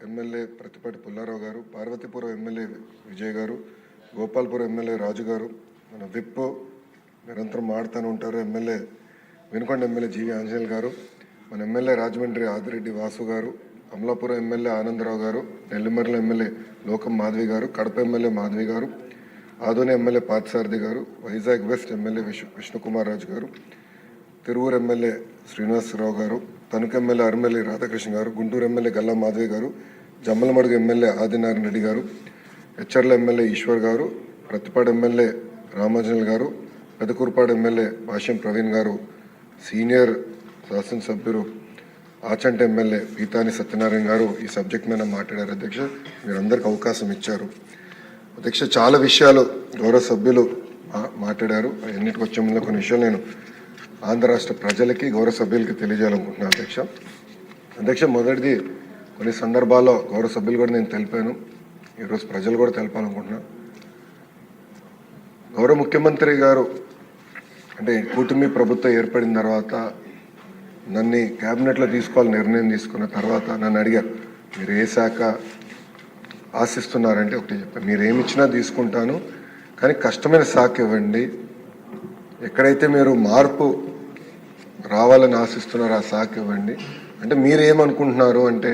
MLA Prathipati Pullarao గారు, Parvathipuram MLA Vijay గారు, Gopalpuram MLA రాజు గారు, మన విప్ నిరంతరం మాడుతూనే ఉంటారు ఎమ్మెల్యే వినుకొండ ఎమ్మెల్యే జీవి ఆంజనేయులు గారు, మన ఎమ్మెల్యే రాజమండ్రి ఆదిరెడ్డి వాసు గారు, అమలాపురం ఎమ్మెల్యే ఆనందరావు గారు, నెల్లిమర్ల ఎమ్మెల్యే లోకం మాధవి గారు, కడప ఎమ్మెల్యే మాధవి గారు, ఆదోని ఎమ్మెల్యే పార్థసారథి గారు, వైజాగ్ వెస్ట్ ఎమ్మెల్యే విష్ణుకుమార్ రాజు గారు, తిరువూరు ఎమ్మెల్యే శ్రీనివాసరావు గారు, తణుకు ఎమ్మెల్యే అరిమెల్లి రాధాకృష్ణ గారు, గుంటూరు ఎమ్మెల్యే గల్లా మాధవి గారు, జమ్మలమడుగు ఎమ్మెల్యే ఆదినారాయణ రెడ్డి గారు, హెచ్చర్ల ఎమ్మెల్యే ఈశ్వర్ గారు, ప్రతిపాడు ఎమ్మెల్యే రామాంజనేయులు గారు, పెదకూరుపాడు ఎమ్మెల్యే భాష్యం ప్రవీణ్ గారు, సీనియర్ శాసనసభ్యులు ఆచంట ఎమ్మెల్యే పీతాని సత్యనారాయణ గారు ఈ సబ్జెక్ట్ మీద మాట్లాడారు. అధ్యక్ష, మీరందరికీ అవకాశం ఇచ్చారు. అధ్యక్ష, చాలా విషయాలు గౌరవ సభ్యులు మాట్లాడారు. అన్నిటికి వచ్చే ముందు కొన్ని విషయాలు నేను ఆంధ్ర రాష్ట్ర ప్రజలకి గౌరవ సభ్యులకి తెలియజేయాలనుకుంటున్నాను. అధ్యక్ష, మొదటిది కొన్ని సందర్భాల్లో గౌరవ సభ్యులు కూడా నేను తెలిపాను, ఈరోజు ప్రజలు కూడా తెలపాలనుకుంటున్నాను. గౌరవ ముఖ్యమంత్రి గారు అంటే కూటమి ప్రభుత్వం ఏర్పడిన తర్వాత నన్ను క్యాబినెట్లో తీసుకోవాలని నిర్ణయం తీసుకున్న తర్వాత నన్ను అడిగారు, మీరు ఏ శాఖ ఆశిస్తున్నారంటే ఒకటి చెప్పాను, మీరు ఏమి ఇచ్చినా తీసుకుంటాను, కానీ కష్టమైన శాఖ ఇవ్వండి, ఎక్కడైతే మీరు మార్పు రావాలని ఆశిస్తున్నారో ఆ శాఖ ఇవ్వండి. అంటే మీరు ఏమనుకుంటున్నారు అంటే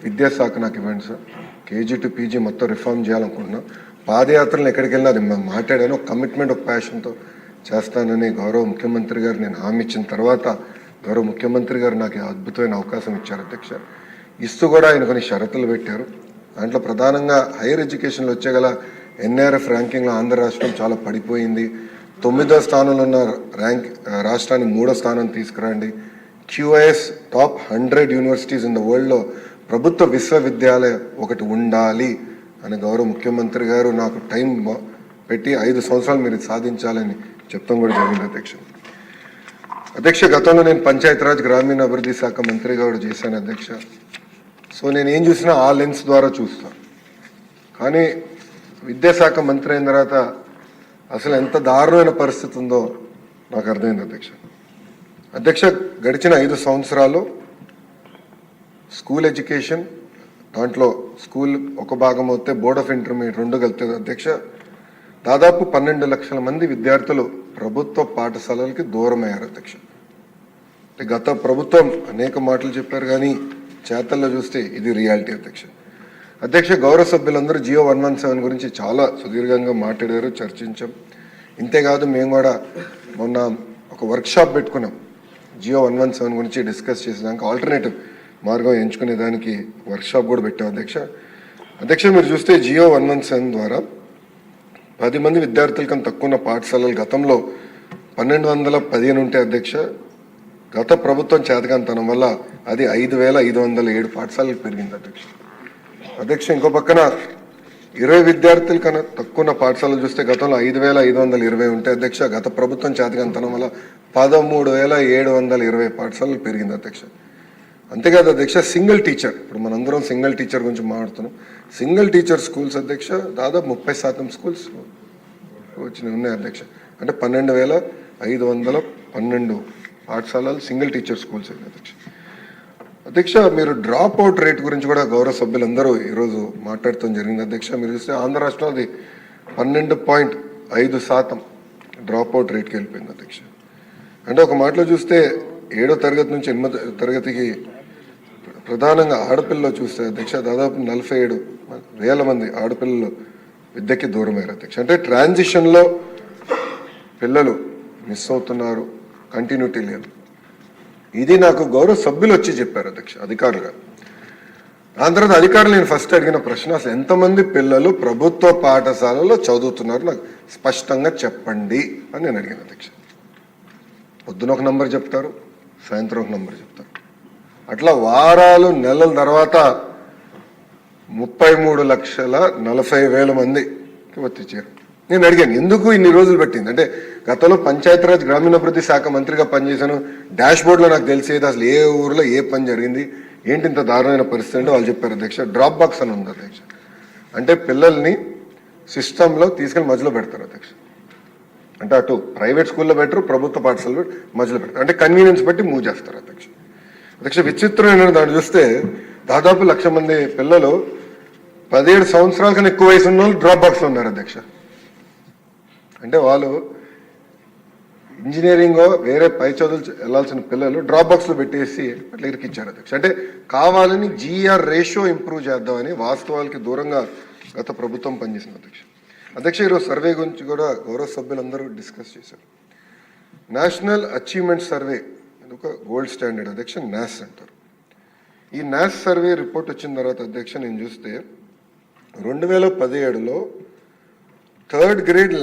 విద్యాశాఖ నాకు ఇవ్వండి సార్, కేజీ టు పీజీ మొత్తం రిఫార్మ్ చేయాలనుకుంటున్నాం. పాదయాత్రలను ఎక్కడికి వెళ్ళినా అది మేము మాట్లాడాను, ఒక కమిట్మెంట్ ఒక ప్యాషన్తో చేస్తానని గౌరవ ముఖ్యమంత్రి గారు నేను హామీ ఇచ్చిన తర్వాత గౌరవ ముఖ్యమంత్రి గారు నాకు అద్భుతమైన అవకాశం ఇచ్చారు. అధ్యక్ష, ఇస్తూ కూడా ఆయన కొన్ని షరతులు పెట్టారు. దాంట్లో ప్రధానంగా హైయర్ ఎడ్యుకేషన్లో వచ్చేగల ఎన్ఆర్ఎఫ్ ర్యాంకింగ్లో ఆంధ్ర రాష్ట్రం చాలా పడిపోయింది. 9వ స్థానంలో ఉన్న రాష్ట్రాన్ని 3వ స్థానం తీసుకురండి. QIS top 100 universities in the వరల్డ్లో ప్రభుత్వ విశ్వవిద్యాలయం ఒకటి ఉండాలి అని గౌరవ ముఖ్యమంత్రి గారు నాకు టైం పెట్టి 5 సంవత్సరాలు మీరు సాధించాలని చెప్తాం కూడా జరిగింది. అధ్యక్ష, గతంలో నేను పంచాయతీరాజ్ గ్రామీణ అభివృద్ధి శాఖ మంత్రిగా కూడా చేశాను. అధ్యక్ష, సో నేను ఏం చూసినా ఆ లెన్స్ ద్వారా చూస్తాను. కానీ విద్యాశాఖ మంత్రి అయిన తర్వాత అసలు ఎంత దారుణమైన పరిస్థితి ఉందో నాకు అర్థమైంది. అధ్యక్ష, గడిచిన 5 సంవత్సరాలు స్కూల్ ఎడ్యుకేషన్, దాంట్లో స్కూల్ ఒక భాగం అవుతే బోర్డ్ ఆఫ్ ఇంటర్మీడియట్ 2 కలుపుతుంది. అధ్యక్ష, దాదాపు 12 లక్షల మంది విద్యార్థులు ప్రభుత్వ పాఠశాలలకి దూరం అయ్యారు. అధ్యక్ష, గత ప్రభుత్వం అనేక మాటలు చెప్పారు, కానీ చేతల్లో చూస్తే ఇది రియాలిటీ. అధ్యక్ష, గౌరవ సభ్యులందరూ జియో 117 గురించి చాలా సుదీర్ఘంగా మాట్లాడారు, చర్చించాం. ఇంతేకాదు మేము కూడా మొన్న ఒక వర్క్షాప్ పెట్టుకున్నాం, జియో 117 గురించి డిస్కస్ చేసేదానికి ఆల్టర్నేటివ్ మార్గం ఎంచుకునే దానికి వర్క్షాప్ కూడా పెట్టాం. అధ్యక్ష, మీరు చూస్తే జియో 117 ద్వారా 10 మంది విద్యార్థుల కన్నా తక్కువ ఉన్న పాఠశాలలు గతంలో 1215 ఉంటే అధ్యక్ష, గత ప్రభుత్వం చేతకాంతనం వల్ల అది 5507 పాఠశాలలకు పెరిగింది. అధ్యక్ష, ఇంకో పక్కన 20 విద్యార్థుల కన్నా తక్కువ ఉన్న పాఠశాలలు చూస్తే గతంలో 5520 ఉంటే అధ్యక్ష, గత ప్రభుత్వం చేతకాంతనం వల్ల 13720 పాఠశాలలు పెరిగింది. అంతేకాదు అధ్యక్ష, సింగిల్ టీచర్, ఇప్పుడు మనందరం సింగిల్ టీచర్ గురించి మాట్లాడుతున్నాం. సింగిల్ టీచర్ స్కూల్స్ అధ్యక్ష దాదాపు 30% స్కూల్స్ వచ్చినాయి ఉన్నాయి. అధ్యక్ష, అంటే 12512 పాఠశాలలు సింగిల్ టీచర్ స్కూల్స్ అయినాయి. అధ్యక్ష, మీరు డ్రాప్ అవుట్ రేట్ గురించి కూడా గౌరవ సభ్యులందరూ ఈరోజు మాట్లాడటం జరిగింది. అధ్యక్ష, మీరు చూస్తే ఆంధ్ర రాష్ట్రంలో అది 12.5% డ్రాప్ అవుట్ రేట్కి వెళ్ళిపోయింది. అధ్యక్ష, అంటే ఒక మాటలో చూస్తే 7వ తరగతి నుంచి 8వ తరగతికి ప్రధానంగా ఆడపిల్లలు చూస్తే అధ్యక్ష దాదాపు 47,000 మంది ఆడపిల్లలు విద్యకి దూరమయ్యారు. అధ్యక్ష, అంటే ట్రాన్సిషన్లో పిల్లలు మిస్ అవుతున్నారు, కంటిన్యూటీ లేదు. ఇది నాకు గౌరవ సభ్యులు వచ్చి చెప్పారు. అధ్యక్ష, అధికారులుగా. దాని తర్వాత అధికారులు నేను ఫస్ట్ అడిగిన ప్రశ్న, అసలు ఎంతమంది పిల్లలు ప్రభుత్వ పాఠశాలలో చదువుతున్నారు నాకు స్పష్టంగా చెప్పండి అని నేను అడిగాను. అధ్యక్ష, పొద్దున ఒక నంబర్ చెప్తారు, సాయంత్రం ఒక నంబర్ చెప్తారు. అట్లా వారాలు నెలల తర్వాత 33,40,000 మందికి వర్తించారు. నేను అడిగాను, ఎందుకు ఇన్ని రోజులు పట్టింది అంటే, గతంలో పంచాయతీరాజ్ గ్రామీణాభివృద్ధి శాఖ మంత్రిగా పనిచేశాను, డాష్ బోర్డ్లో నాకు తెలిసేది అసలు ఏ ఊరిలో ఏ పని జరిగింది, ఏంటి ఇంత దారుణమైన పరిస్థితి అంటే వాళ్ళు చెప్పారు. అధ్యక్ష, డ్రాప్ బాక్స్ అని ఉంది. అధ్యక్ష, అంటే పిల్లల్ని సిస్టంలో తీసుకెళ్ళి మధ్యలో పెడతారు. అధ్యక్ష, అంటే అటు ప్రైవేట్ స్కూల్లో పెట్టరు, ప్రభుత్వ పాఠశాలలో మధ్యలో పెడతారు, అంటే కన్వీనియన్స్ బట్టి మూవ్ చేస్తారు. అధ్యక్ష, విచిత్రమైన దాన్ని చూస్తే దాదాపు 1,00,000 మంది పిల్లలు 17 సంవత్సరాల కన్నా ఎక్కువ వయసు ఉన్న వాళ్ళు డ్రాప్ బాక్స్లో ఉన్నారు అధ్యక్ష. అంటే వాళ్ళు ఇంజనీరింగ్ వేరే పై చదువులు వెళ్ళాల్సిన పిల్లలు డ్రాప్ బాక్స్లో పెట్టేసి అట్లా ఇరికిచ్చారు అధ్యక్ష. అంటే కావాలని జీఆర్ రేషియో ఇంప్రూవ్ చేద్దామని వాస్తవాలకి దూరంగా గత ప్రభుత్వం పనిచేసింది అధ్యక్ష. అధ్యక్ష ఈరోజు సర్వే గురించి కూడా గౌరవ సభ్యులందరూ డిస్కస్ చేశారు. నేషనల్ అచీవ్మెంట్ సర్వే ఒక గోల్డ్ స్టాండర్డ్ అధ్యక్ష, నాస్ అంటారు. ఈ నాస్ సర్వే రిపోర్ట్ వచ్చిన తర్వాత అధ్యక్ష నేను చూస్తే 2017లో 3rd గ్రేడ్